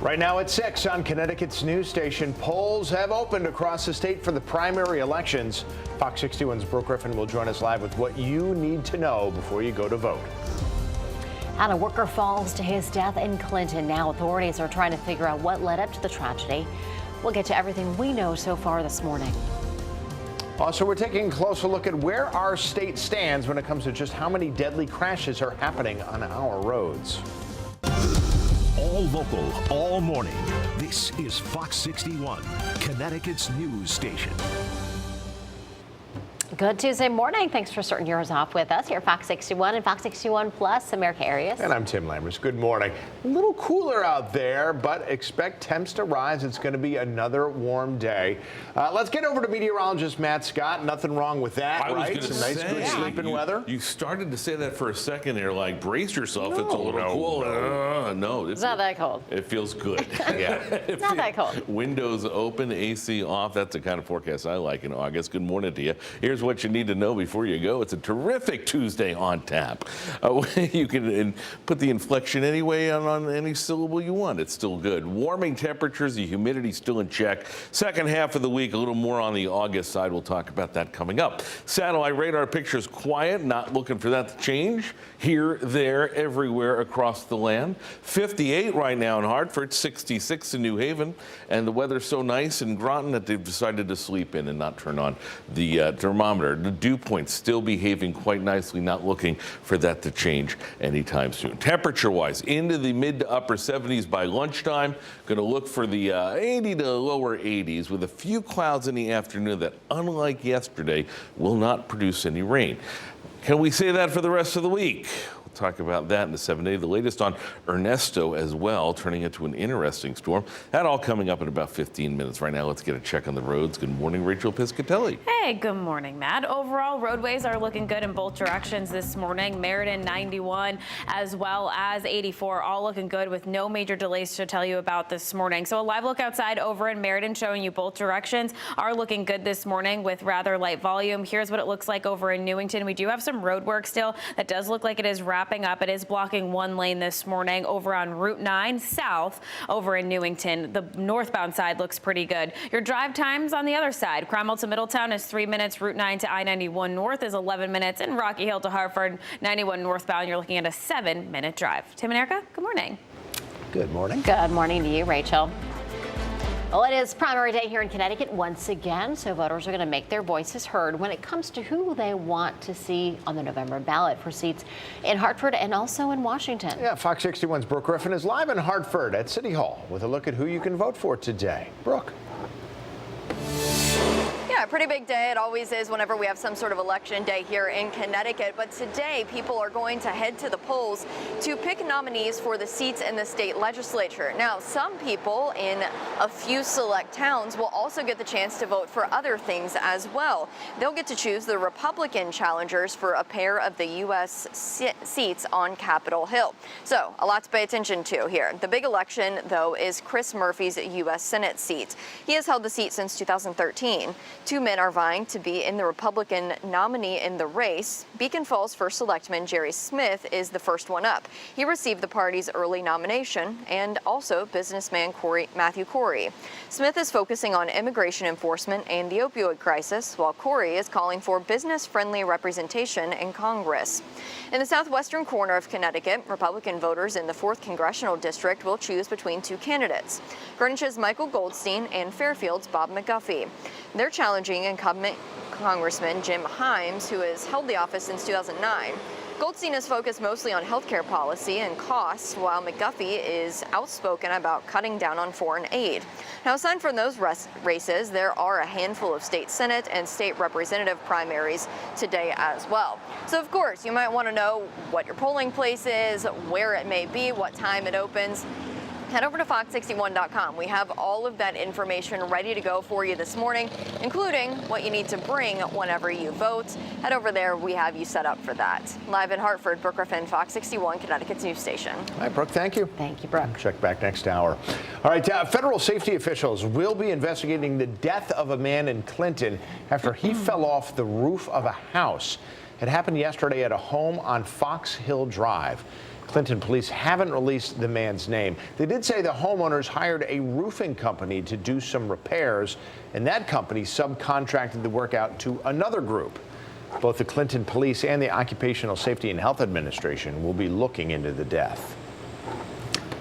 Right now at 6 on Connecticut's news station, polls have opened across the state for the primary elections. Fox 61's Brooke Griffin will join us live with what you need to know before you go to vote. And a worker falls to his death in Clinton. Now authorities are trying to figure out what led up to the tragedy. We'll get to everything we know so far this morning. Also, we're taking a closer look at where our state stands when it comes to just how many deadly crashes are happening on our roads. All local, all morning. This is Fox 61, Connecticut's news station. Good Tuesday morning. Thanks for starting yours off with us here at Fox 61 and Fox 61 Plus, America Areas. And I'm Tim Lammers. Good morning. A little cooler out there, but expect temps to rise. It's going to be another warm day. Let's get over to meteorologist Matt Scott. Nothing wrong with that, right? Some nice, good sleeping weather. You started to say that for a second there, like brace yourself. No, it's a little cool. No, It's not that cold. It feels good. Yeah, It's not that cold. Windows open, AC off. That's the kind of forecast I like in August. Good morning to you. Here's what you need to know before you go. It's a terrific Tuesday on tap. You can put the inflection anyway on any syllable you want. It's still good. Warming temperatures, the humidity still in check. Second half of the week, a little more on the August side. We'll talk about that coming up. Satellite radar pictures quiet, not looking for that to change. Here, there, everywhere across the land. 58 right now in Hartford, 66 in New Haven, and the weather's so nice in Groton that they've decided to sleep in and not turn on the thermometer. The dew point still behaving quite nicely, not looking for that to change anytime soon. Temperature-wise, into the mid to upper 70s by lunchtime. Going to look for the 80 to lower 80s with a few clouds in the afternoon that, unlike yesterday, will not produce any rain. Can we say that for the rest of the week? Talk about that in the 7-day. The latest on Ernesto as well, turning into an interesting storm. That all coming up in about 15 minutes. Right now, let's get a check on the roads. Good morning, Rachel Piscatelli. Hey, good morning, Matt. Overall, roadways are looking good in both directions this morning. Meriden 91 as well as 84, all looking good with no major delays to tell you about this morning. So a live look outside over in Meriden showing you both directions are looking good this morning with rather light volume. Here's what it looks like over in Newington. We do have some road work still. That does look like it is wrapping up. It is blocking one lane this morning over on Route 9 south over in Newington. The northbound side looks pretty good. Your drive times on the other side. Cromwell to Middletown is 3 minutes. Route 9 to I-91 north is 11 minutes. And Rocky Hill to Hartford, 91 northbound, you're looking at a 7-minute drive. Tim and Erica, good morning. Good morning. Good morning to you, Rachel. Well, it is primary day here in Connecticut once again, so voters are going to make their voices heard when it comes to who they want to see on the November ballot for seats in Hartford and also in Washington. Yeah, Fox 61's Brooke Griffin is live in Hartford at City Hall with a look at who you can vote for today. Brooke. Yeah, a pretty big day. It always is whenever we have some sort of election day here in Connecticut. But today, people are going to head to the polls to pick nominees for the seats in the state legislature. Now, some people in a few select towns will also get the chance to vote for other things as well. They'll get to choose the Republican challengers for a pair of the U.S. seats on Capitol Hill. So, a lot to pay attention to here. The big election, though, is Chris Murphy's U.S. Senate seat. He has held the seat since 2013. Two men are vying to be in the Republican nominee in the race. Beacon Falls First Selectman Jerry Smith is the first one up. He received the party's early nomination, and also businessman Matthew Corey. Smith is focusing on immigration enforcement and the opioid crisis, while Corey is calling for business-friendly representation in Congress. In the southwestern corner of Connecticut, Republican voters in the 4th Congressional District will choose between two candidates, Greenwich's Michael Goldstein and Fairfield's Bob McGuffey. They're challenging incumbent Congressman Jim Himes, who has held the office since 2009. Goldstein is focused mostly on healthcare policy and costs, while McGuffey is outspoken about cutting down on foreign aid. Now, aside from those races, there are a handful of state senate and state representative primaries today as well. So, of course, you might want to know what your polling place is, where it may be, what time it opens. Head over to fox61.com. We have all of that information ready to go for you this morning, including what you need to bring whenever you vote. Head over there. We have you set up for that. Live in Hartford, Brooke Griffin, Fox 61, Connecticut's news station. All right, Brooke, thank you. Thank you, Brooke. Check back next hour. All right, federal safety officials will be investigating the death of a man in Clinton after he fell off the roof of a house. It happened yesterday at a home on Fox Hill Drive. Clinton police haven't released the man's name. They did say the homeowners hired a roofing company to do some repairs, and that company subcontracted the work out to another group. Both the Clinton police and the Occupational Safety and Health Administration will be looking into the death.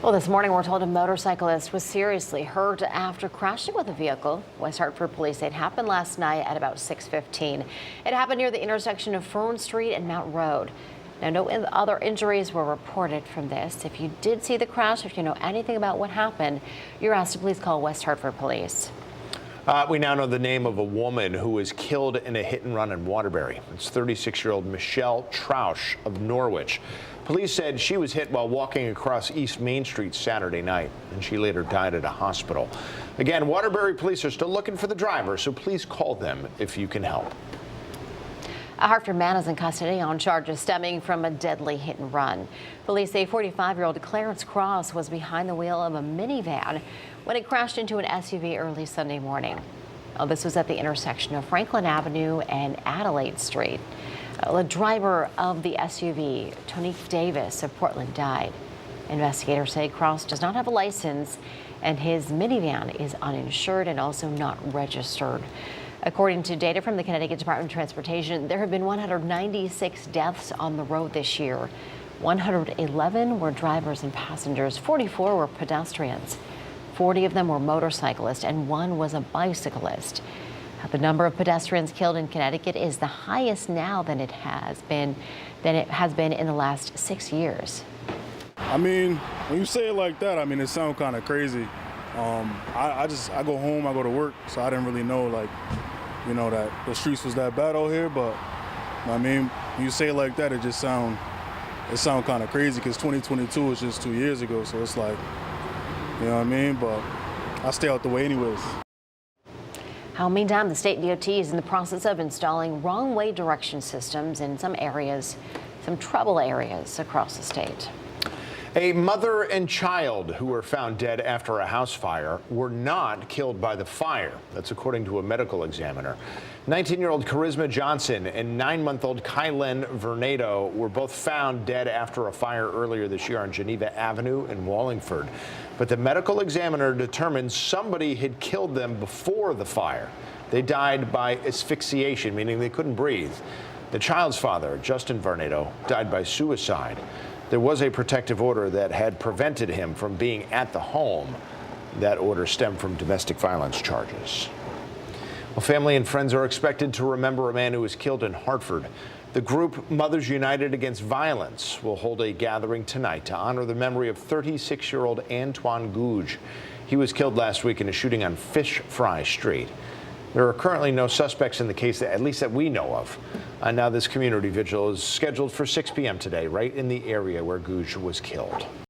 Well, this morning we're told a motorcyclist was seriously hurt after crashing with a vehicle. West Hartford police say it happened last night at about 6:15. It happened near the intersection of Fern Street and Mount Road. Now, no other injuries were reported from this. If you did see the crash, if you know anything about what happened, you're asked to please call West Hartford Police. We now know the name of a woman who was killed in a hit and run in Waterbury. It's 36-year-old Michelle Trausch of Norwich. Police said she was hit while walking across East Main Street Saturday night, and she later died at a hospital. Again, Waterbury police are still looking for the driver, so please call them if you can help. A Hartford man is in custody on charges stemming from a deadly hit and run. Police say 45-year-old Clarence Cross was behind the wheel of a minivan when it crashed into an SUV early Sunday morning. This was at the intersection of Franklin Avenue and Adelaide Street. The driver of the SUV, Tonique Davis of Portland, died. Investigators say Cross does not have a license and his minivan is uninsured and also not registered. According to data from the Connecticut Department of Transportation, there have been 196 deaths on the road this year. 111 were drivers and passengers, 44 were pedestrians, 40 of them were motorcyclists, and 1 was a bicyclist. The number of pedestrians killed in Connecticut is the highest now than it has been in the last 6 years. I mean, when you say it like that, I mean, it sounds kind of crazy. I go home, I go to work, so I didn't really know, like, you know, that the streets was that bad out here. But I mean, when you say it like that, it sound kind of crazy because 2022 was just 2 years ago. So it's like, you know what I mean? But I stay out the way anyways. Meantime, the state DOT is in the process of installing wrong-way direction systems in some areas, some trouble areas across the state. A mother and child who were found dead after a house fire were not killed by the fire. That's according to a medical examiner. 19-year-old Charisma Johnson and 9-month-old Kylen Vernado were both found dead after a fire earlier this year on Geneva Avenue in Wallingford. But the medical examiner determined somebody had killed them before the fire. They died by asphyxiation, meaning they couldn't breathe. The child's father, Justin Vernado, died by suicide. There was a protective order that had prevented him from being at the home. That order stemmed from domestic violence charges. Well, family and friends are expected to remember a man who was killed in Hartford. The group Mothers United Against Violence will hold a gathering tonight to honor the memory of 36-year-old Antoine Gouge. He was killed last week in a shooting on Fish Fry Street. There are currently no suspects in the case, at least that we know of. Now this community vigil is scheduled for 6 p.m. today, right in the area where Gouge was killed.